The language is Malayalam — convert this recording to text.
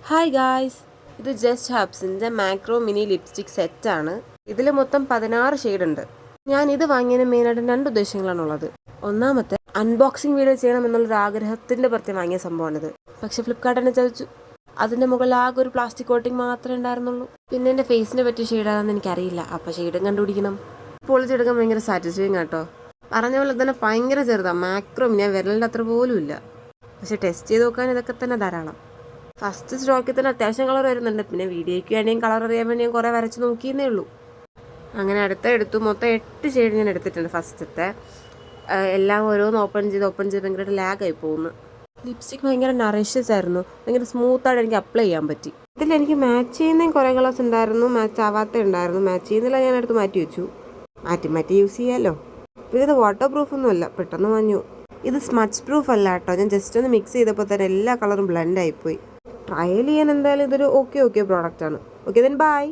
ഹായ് ഗായ്സ്, ഇത് ജസ്റ്റ് ഹബ്സിൻ്റെ മാക്രോ മിനി ലിപ്സ്റ്റിക് സെറ്റാണ്. ഇതിൽ മൊത്തം 16 ഷെയ്ഡ് ഉണ്ട്. ഞാൻ ഇത് വാങ്ങിയതിന് മെയിനായിട്ട് 2 ഉദ്ദേശങ്ങളാണുള്ളത്. ഒന്നാമത്തെ, അൺബോക്സിങ് വീഡിയോ ചെയ്യണം എന്നുള്ളൊരു ആഗ്രഹത്തിൻ്റെ പുറത്ത് വാങ്ങിയ സംഭവമാണിത്. പക്ഷേ ഫ്ലിപ്കാർട്ട് എന്നെ ചതിച്ചു. അതിൻ്റെ മുകളിൽ ആകെ ഒരു പ്ലാസ്റ്റിക് കോട്ടിങ് മാത്രമേ ഉണ്ടായിരുന്നുള്ളൂ. പിന്നെ എൻ്റെ ഫേസിനെ പറ്റിയ ഷെയ്ഡാണെന്ന് എനിക്കറിയില്ല. അപ്പോൾ ഷെയ്ഡും കണ്ടുപിടിക്കണം. പൊളിച്ചെടുക്കാൻ ഭയങ്കര സാറ്റിസ്ഫൈങ് കേട്ടോ. പറഞ്ഞ പോലെ തന്നെ ഭയങ്കര ചെറുതാണ്. മാക്രോ ഞാൻ വിരലിൻ്റെ അത്ര പോലും ഇല്ല. പക്ഷേ ടെസ്റ്റ് ചെയ്ത് നോക്കാൻ ഇതൊക്കെ തന്നെ ധാരാളം. ഫസ്റ്റ് സ്ട്രോക്കിൽ തന്നെ അത്യാവശ്യം കളർ വരുന്നുണ്ട്. പിന്നെ വീഡിയോയ്ക്ക് വേണ്ടിയും കളർ അറിയാൻ വേണ്ടി ഞാൻ കുറേ വരച്ച് നോക്കിയെന്നേ ഉള്ളൂ. അങ്ങനെ എടുത്തു മൊത്തം 8 ഷെയ്ഡ് ഞാൻ എടുത്തിട്ടുണ്ട്. ഫസ്റ്റത്തെ എല്ലാം ഓരോന്ന് ഓപ്പൺ ചെയ്ത് ഭയങ്കരമായിട്ട് ലാഗായി പോകുന്നു. ലിപ്സ്റ്റിക് ഭയങ്കര നറിഷ്യസ് ആയിരുന്നു. ഭയങ്കര സ്മൂത്തായിട്ട് എനിക്ക് അപ്ലൈ ചെയ്യാൻ പറ്റി. ഇതിലെനിക്ക് മാച്ച് ചെയ്യുന്നതും കുറേ കളേഴ്സ് ഉണ്ടായിരുന്നു, മാച്ച് ആവാത്ത ഉണ്ടായിരുന്നു. മാച്ച് ചെയ്യുന്നില്ല, ഞാൻ എടുത്ത് മാറ്റി വെച്ചു. മാറ്റി യൂസ് ചെയ്യാമല്ലോ. പിന്നെ ഇത് വാട്ടർ പ്രൂഫൊന്നുമല്ല, പെട്ടെന്ന് മഞ്ഞു. ഇത് സ്മച്ച് പ്രൂഫ് അല്ല കേട്ടോ. ഞാൻ ജസ്റ്റ് ഒന്ന് മിക്സ് ചെയ്തപ്പോൾ തന്നെ എല്ലാ കളറും ബ്ലെൻഡ് ആയിപ്പോയി. ട്രയൽ ചെയ്യാൻ എന്തായാലും ഇതൊരു ഓക്കെ പ്രോഡക്റ്റാണ്. Okay then bye.